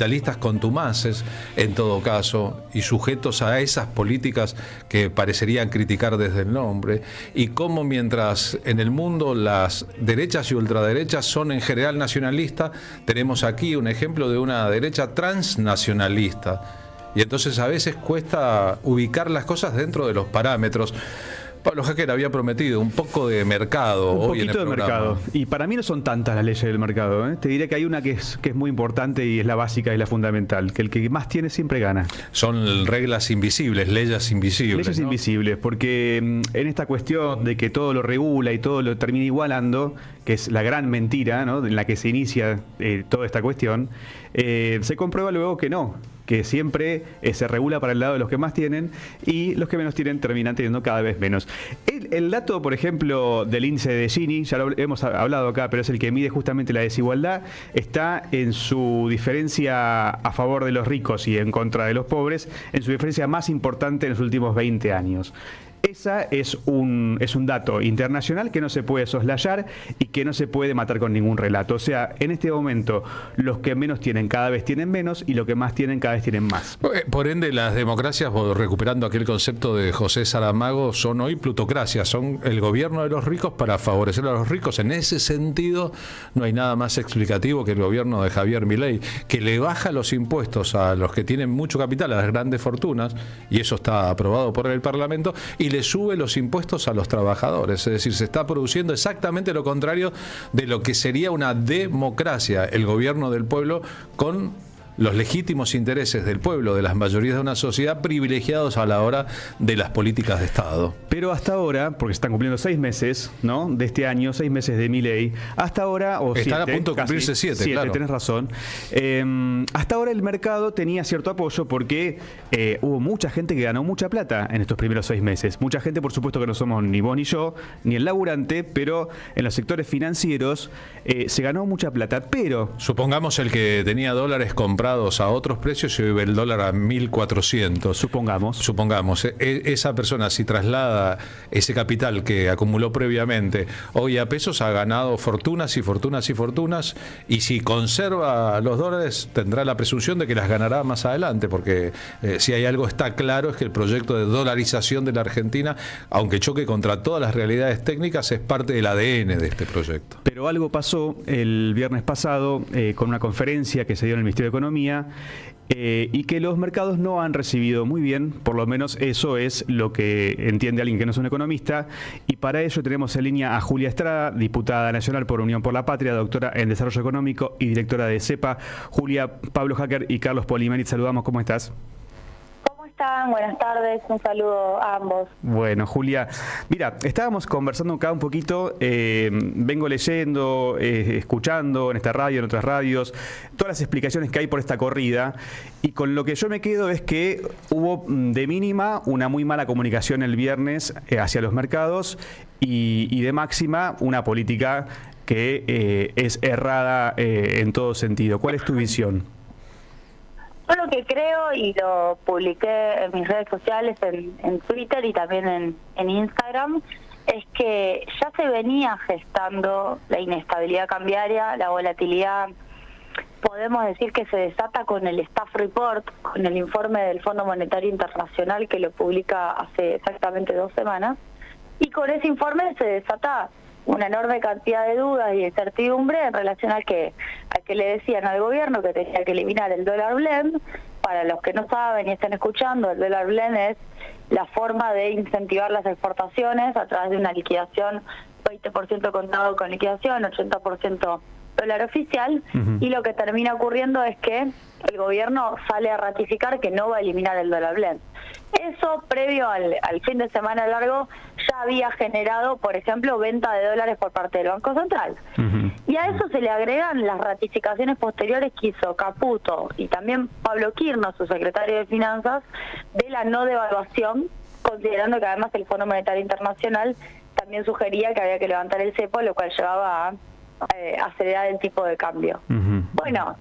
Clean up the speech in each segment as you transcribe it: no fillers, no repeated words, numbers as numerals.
capitalistas contumaces, en todo caso, y sujetos a esas políticas que parecerían criticar desde el nombre, y cómo mientras en el mundo las derechas y ultraderechas son en general nacionalistas, tenemos aquí un ejemplo de una derecha transnacionalista. Y entonces a veces cuesta ubicar las cosas dentro de los parámetros. Pablo Hacker había prometido un poco de mercado un hoy en el poquito de programa. mercado. Y para mí no son tantas las leyes del mercado, ¿eh? Te diré que hay una que es muy importante y es la básica y la fundamental, que el que más tiene siempre gana. Son reglas invisibles, leyes invisibles. Leyes, ¿no?, invisibles, porque en esta cuestión de que todo lo regula y todo lo termina igualando, que es la gran mentira, ¿no?, en la que se inicia toda esta cuestión, se comprueba luego que no, que siempre se regula para el lado de los que más tienen y los que menos tienen terminan teniendo cada vez menos. El dato, por ejemplo, del índice de Gini, ya lo hemos hablado acá, pero es el que mide justamente la desigualdad, está en su diferencia a favor de los ricos y en contra de los pobres, en su diferencia más importante en los últimos 20 años. Esa es un dato internacional que no se puede soslayar y que no se puede matar con ningún relato. O sea, en este momento los que menos tienen cada vez tienen menos y los que más tienen cada vez tienen más. Por ende, las democracias, recuperando aquel concepto de José Saramago, son hoy plutocracias, son el gobierno de los ricos para favorecer a los ricos. En ese sentido, no hay nada más explicativo que el gobierno de Javier Milei, que le baja los impuestos a los que tienen mucho capital, a las grandes fortunas, y eso está aprobado por el Parlamento, y le sube los impuestos a los trabajadores. Es decir, se está produciendo exactamente lo contrario de lo que sería una democracia, el gobierno del pueblo con los legítimos intereses del pueblo, de las mayorías de una sociedad, privilegiados a la hora de las políticas de Estado. Pero hasta ahora, porque se están cumpliendo 6 meses, ¿no?, de este año, 6 meses de Milei, hasta ahora, o están a punto de cumplirse 7, claro. Tenés razón. Hasta ahora el mercado tenía cierto apoyo porque hubo mucha gente que ganó mucha plata en estos primeros 6 meses. Mucha gente, por supuesto que no somos ni vos ni yo, ni el laburante, pero en los sectores financieros se ganó mucha plata. Pero supongamos el que tenía dólares comprados a otros precios y hoy ve el dólar a 1.400. Supongamos, esa persona, si traslada ese capital que acumuló previamente hoy a pesos, ha ganado fortunas y fortunas y fortunas, y si conserva los dólares tendrá la presunción de que las ganará más adelante, porque si hay algo está claro es que el proyecto de dolarización de la Argentina, aunque choque contra todas las realidades técnicas, es parte del ADN de este proyecto. Pero algo pasó el viernes pasado con una conferencia que se dio en el Ministerio de Economía, y que los mercados no han recibido muy bien, por lo menos eso es lo que entiende alguien que no es un economista, y para ello tenemos en línea a Julia Estrada, diputada nacional por Unión por la Patria, doctora en Desarrollo Económico y directora de CEPA. Julia, Pablo Hacker y Carlos Polimerit, saludamos, ¿cómo estás? Buenas tardes, un saludo a ambos. Bueno, Julia, mira, estábamos conversando acá un poquito, vengo leyendo, escuchando en esta radio, en otras radios, todas las explicaciones que hay por esta corrida, y con lo que yo me quedo es que hubo de mínima una muy mala comunicación el viernes hacia los mercados y de máxima una política que es errada en todo sentido. ¿Cuál es tu visión? Yo lo que creo, y lo publiqué en mis redes sociales, en Twitter y también en Instagram, es que ya se venía gestando la inestabilidad cambiaria, la volatilidad. Podemos decir que se desata con el Staff Report, con el informe del Fondo Monetario Internacional que lo publica hace exactamente 2 semanas, y con ese informe se desata una enorme cantidad de dudas y incertidumbre en relación a que le decían al gobierno que tenía que eliminar el dólar blend. Para los que no saben y están escuchando, el dólar blend es la forma de incentivar las exportaciones a través de una liquidación 20% contado con liquidación, 80% dólar oficial, y lo que termina ocurriendo es que el gobierno sale a ratificar que no va a eliminar el dólar blend. Eso, previo al fin de semana largo, ya había generado, por ejemplo, venta de dólares por parte del Banco Central. Y a eso se le agregan las ratificaciones posteriores que hizo Caputo y también Pablo Quirno, su secretario de Finanzas, de la no devaluación, considerando que además el Fondo Monetario Internacional también sugería que había que levantar el cepo, lo cual llevaba a acelerar el tipo de cambio. Bueno,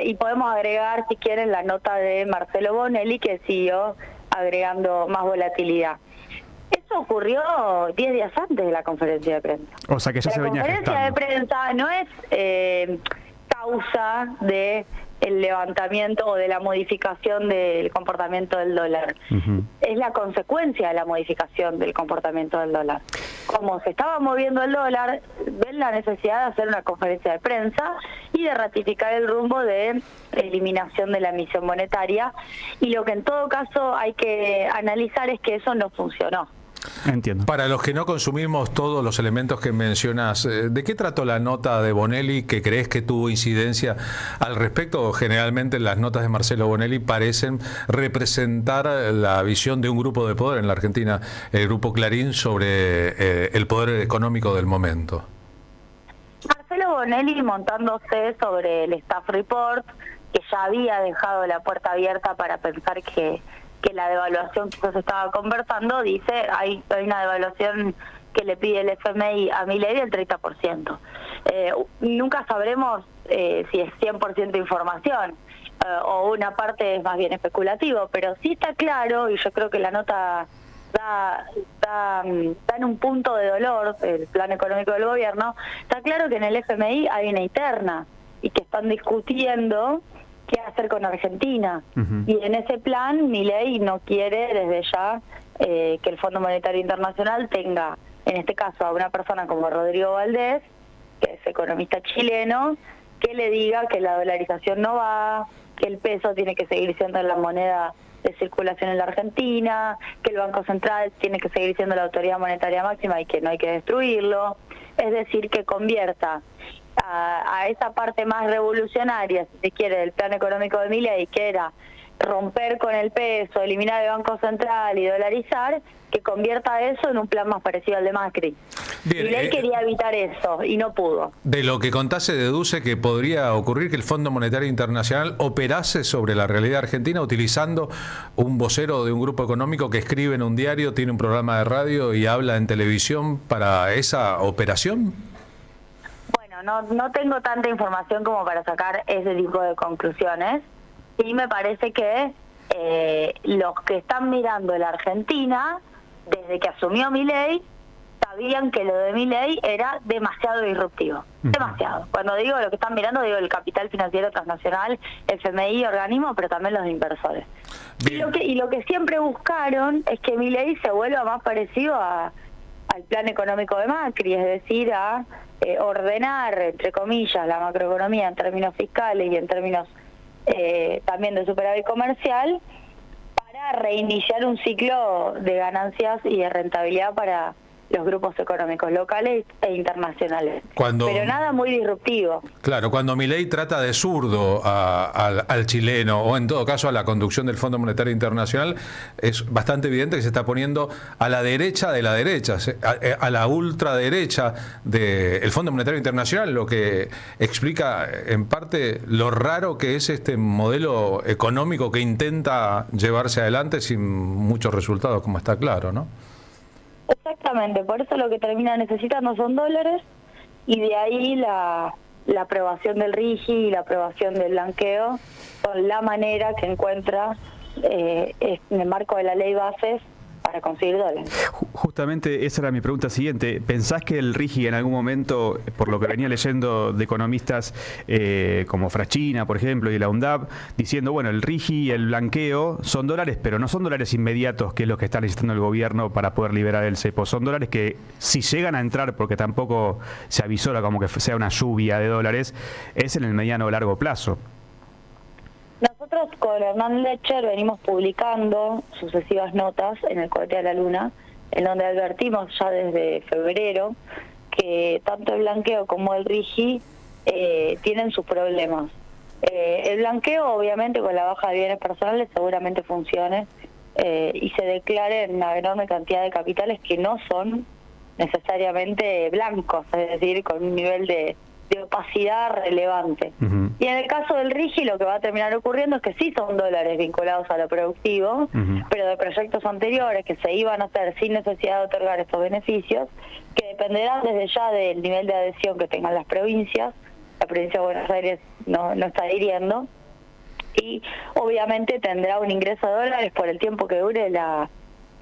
y podemos agregar, si quieren, la nota de Marcelo Bonelli, que siguió agregando más volatilidad. Eso ocurrió 10 días antes de la conferencia de prensa. O sea que ya se venía gestando. La conferencia de prensa no es causa de el levantamiento o de la modificación del comportamiento del dólar. Es la consecuencia de la modificación del comportamiento del dólar. Como se estaba moviendo el dólar, ven la necesidad de hacer una conferencia de prensa y de ratificar el rumbo de eliminación de la emisión monetaria, y lo que en todo caso hay que analizar es que eso no funcionó. Entiendo. Para los que no consumimos todos los elementos que mencionas, ¿de qué trató la nota de Bonelli que crees que tuvo incidencia al respecto? Generalmente las notas de Marcelo Bonelli parecen representar la visión de un grupo de poder en la Argentina, el Grupo Clarín, sobre el poder económico del momento. Marcelo Bonelli montándose sobre el staff report, que ya había dejado la puerta abierta para pensar que la devaluación que se estaba conversando, dice hay una devaluación que le pide el FMI a Milei del 30%. Nunca sabremos si es 100% información o una parte es más bien especulativo, pero sí está claro, y yo creo que la nota está en un punto de dolor, el plan económico del gobierno, está claro que en el FMI hay una interna y que están discutiendo qué hacer con Argentina. Y en ese plan Milei no quiere desde ya que el Fondo Monetario Internacional tenga, en este caso, a una persona como Rodrigo Valdés, que es economista chileno, que le diga que la dolarización no va, que el peso tiene que seguir siendo la moneda de circulación en la Argentina, que el Banco Central tiene que seguir siendo la autoridad monetaria máxima y que no hay que destruirlo. Es decir, que convierta a esa parte más revolucionaria, si se quiere, del plan económico de Milei, que era romper con el peso, eliminar el Banco Central y dolarizar, que convierta eso en un plan más parecido al de Macri. Milei quería evitar eso y no pudo. De lo que contás se deduce que podría ocurrir que el Fondo Monetario Internacional operase sobre la realidad argentina utilizando un vocero de un grupo económico que escribe en un diario, tiene un programa de radio y habla en televisión para esa operación. No tengo tanta información como para sacar ese tipo de conclusiones. Sí me parece que los que están mirando la Argentina, desde que asumió Milei, sabían que lo de Milei era demasiado disruptivo. Demasiado. Cuando digo lo que están mirando, digo el capital financiero transnacional, FMI, organismo, pero también los inversores. Y lo que siempre buscaron es que Milei se vuelva más parecido al plan económico de Macri, es decir, a ordenar, entre comillas, la macroeconomía en términos fiscales y en términos también de superávit comercial, para reiniciar un ciclo de ganancias y de rentabilidad para los grupos económicos locales e internacionales. Pero nada muy disruptivo. Claro, cuando Milei trata de zurdo al chileno, o en todo caso a la conducción del Fondo Monetario Internacional, es bastante evidente que se está poniendo a la derecha de la derecha, a la ultraderecha del Fondo Monetario Internacional, lo que explica en parte lo raro que es este modelo económico que intenta llevarse adelante sin muchos resultados, como está claro, ¿no? Exactamente, por eso lo que termina necesitando son dólares, y de ahí la aprobación del RIGI y la aprobación del blanqueo son la manera que encuentra en el marco de la ley bases para conseguir dólares. Justamente esa era mi pregunta siguiente. ¿Pensás que el RIGI en algún momento, por lo que venía leyendo de economistas como Frachina, por ejemplo, y la UNDAP, diciendo, bueno, el RIGI y el blanqueo son dólares, pero no son dólares inmediatos, que es lo que está necesitando el gobierno para poder liberar el cepo? Son dólares que, si llegan a entrar, porque tampoco se avisora como que sea una lluvia de dólares, es en el mediano o largo plazo. Nosotros con Hernán Lecher venimos publicando sucesivas notas en el Cohete a la Luna, en donde advertimos ya desde febrero que tanto el blanqueo como el RIGI tienen sus problemas. El blanqueo, obviamente, con la baja de bienes personales seguramente funcione y se declaren una enorme cantidad de capitales que no son necesariamente blancos, es decir, con un nivel de opacidad relevante. Y en el caso del RIGI lo que va a terminar ocurriendo es que sí son dólares vinculados a lo productivo, pero de proyectos anteriores que se iban a hacer sin necesidad de otorgar estos beneficios, que dependerán desde ya del nivel de adhesión que tengan las provincias. La provincia de Buenos Aires no está adhiriendo, y obviamente tendrá un ingreso de dólares por el tiempo que dure la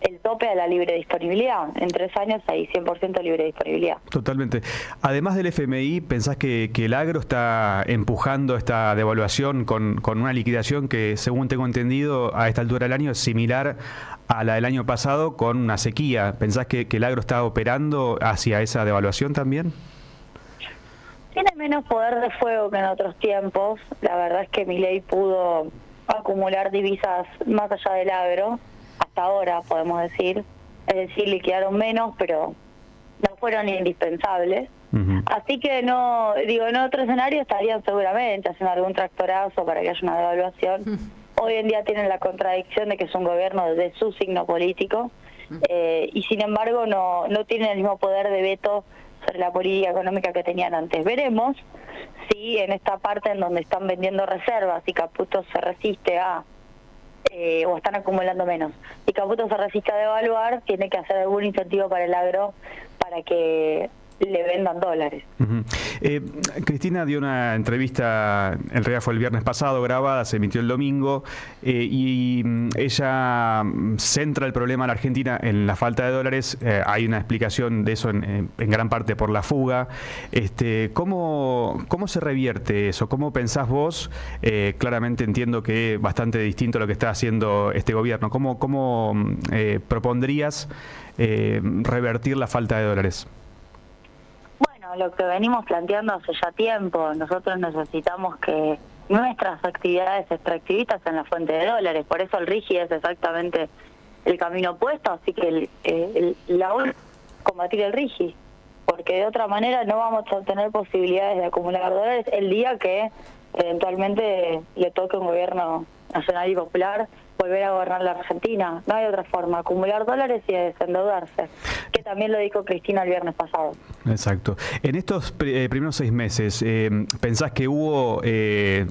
el tope a la libre disponibilidad. En 3 años hay 100% libre disponibilidad. Totalmente. Además del FMI, ¿pensás que el agro está empujando esta devaluación con una liquidación que, según tengo entendido, a esta altura del año es similar a la del año pasado con una sequía? ¿Pensás que el agro está operando hacia esa devaluación también? Tiene menos poder de fuego que en otros tiempos. La verdad es que Milei pudo acumular divisas más allá del agro, hasta ahora podemos decir. Es decir, liquidaron menos, pero no fueron indispensables. Así que no, digo, en otro escenario estarían seguramente haciendo algún tractorazo para que haya una devaluación. Hoy en día tienen la contradicción de que es un gobierno de su signo político, y sin embargo no tienen el mismo poder de veto sobre la política económica que tenían antes. Veremos si en esta parte en donde están vendiendo reservas y Caputo se resiste o están acumulando menos, y Caputo se resiste a devaluar, tiene que hacer algún incentivo para el agro para que le vendan dólares. Cristina dio una entrevista, en realidad fue el viernes pasado grabada, se emitió el domingo, y ella centra el problema en la Argentina en la falta de dólares. Hay una explicación de eso en gran parte por la fuga. ¿Cómo se revierte eso? ¿Cómo pensás vos? Claramente entiendo que es bastante distinto a lo que está haciendo este gobierno. ¿Cómo propondrías revertir la falta de dólares? Lo que venimos planteando hace ya tiempo, nosotros necesitamos que nuestras actividades extractivistas sean la fuente de dólares, por eso el RIGI es exactamente el camino opuesto, así que la ONU combatir el RIGI, porque de otra manera no vamos a tener posibilidades de acumular dólares el día que eventualmente le toque un gobierno nacional y popular volver a gobernar la Argentina. No hay otra forma, acumular dólares y desendeudarse, que también lo dijo Cristina el viernes pasado. Exacto. En estos primeros 6 meses, ¿pensás que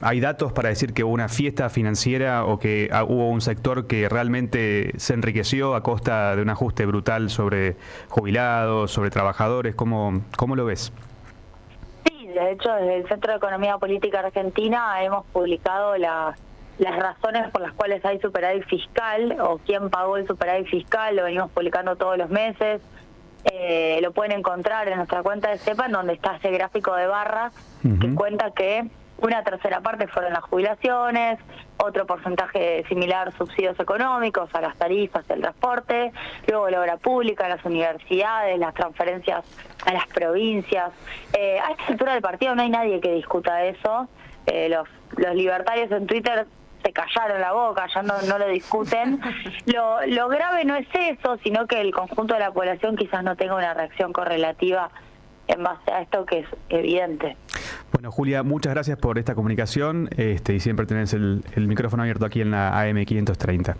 hay datos para decir que hubo una fiesta financiera o que hubo un sector que realmente se enriqueció a costa de un ajuste brutal sobre jubilados, sobre trabajadores? ¿Cómo lo ves? Sí, de hecho, desde el Centro de Economía Política Argentina hemos publicado las razones por las cuales hay superávit fiscal o quién pagó el superávit fiscal. Lo venimos publicando todos los meses. Lo pueden encontrar en nuestra cuenta de CEPA, en donde está ese gráfico de barras que cuenta que una tercera parte fueron las jubilaciones, otro porcentaje similar subsidios económicos a las tarifas y el transporte, luego la obra pública, las universidades, las transferencias a las provincias. A esta altura del partido no hay nadie que discuta eso. Los libertarios en Twitter se callaron la boca, ya no lo discuten. Lo grave no es eso, sino que el conjunto de la población quizás no tenga una reacción correlativa en base a esto, que es evidente. Bueno, Julia, muchas gracias por esta comunicación, y siempre tenés el micrófono abierto aquí en la AM530.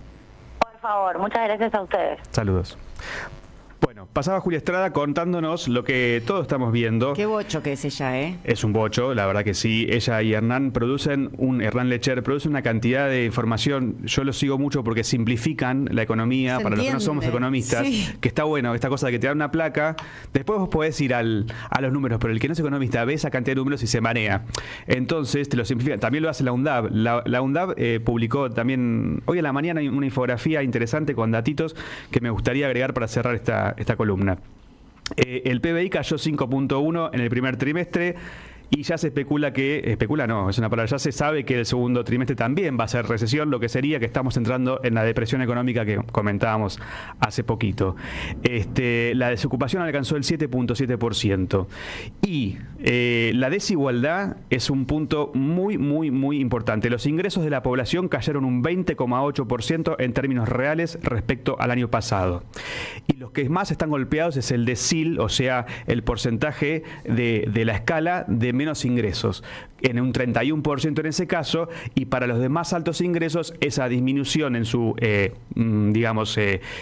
Por favor, muchas gracias a ustedes. Saludos. Bueno, pasaba Julia Estrada contándonos lo que todos estamos viendo. Qué bocho que es ella, ¿eh? Es un bocho, la verdad que sí. Ella y Hernán Lecher producen una cantidad de información. Yo lo sigo mucho porque simplifican la economía para los que no somos economistas. Sí. Que está bueno, esta cosa de que te dan una placa. Después vos podés ir a los números, pero el que no es economista ve esa cantidad de números y se marea. Entonces te lo simplifican. También lo hace la UNDAB. La UNDAB publicó también hoy a la mañana una infografía interesante con datitos que me gustaría agregar para cerrar esta columna. El PBI cayó 5.1 en el primer trimestre y ya se especula es una palabra, ya se sabe que el segundo trimestre también va a ser recesión, lo que sería que estamos entrando en la depresión económica que comentábamos hace poquito. La desocupación alcanzó el 7.7% y la desigualdad es un punto muy, muy, muy importante. Los ingresos de la población cayeron un 20,8% en términos reales respecto al año pasado. Y los que más están golpeados es el decil, o sea, el porcentaje de la escala de menos ingresos, en un 31% en ese caso, y para los de más altos ingresos esa disminución en su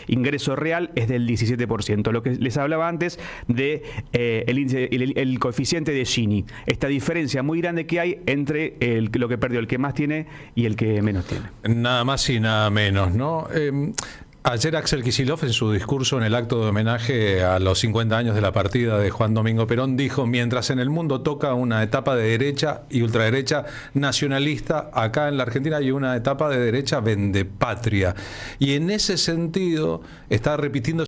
ingreso real es del 17%. Lo que les hablaba antes de el coeficiente de Gini, esta diferencia muy grande que hay entre lo que perdió el que más tiene y el que menos tiene. Nada más y nada menos, ¿no? Ayer Axel Kicillof, en su discurso en el acto de homenaje a los 50 años de la partida de Juan Domingo Perón, dijo: mientras en el mundo toca una etapa de derecha y ultraderecha nacionalista, acá en la Argentina hay una etapa de derecha vendepatria. Y en ese sentido está repitiendo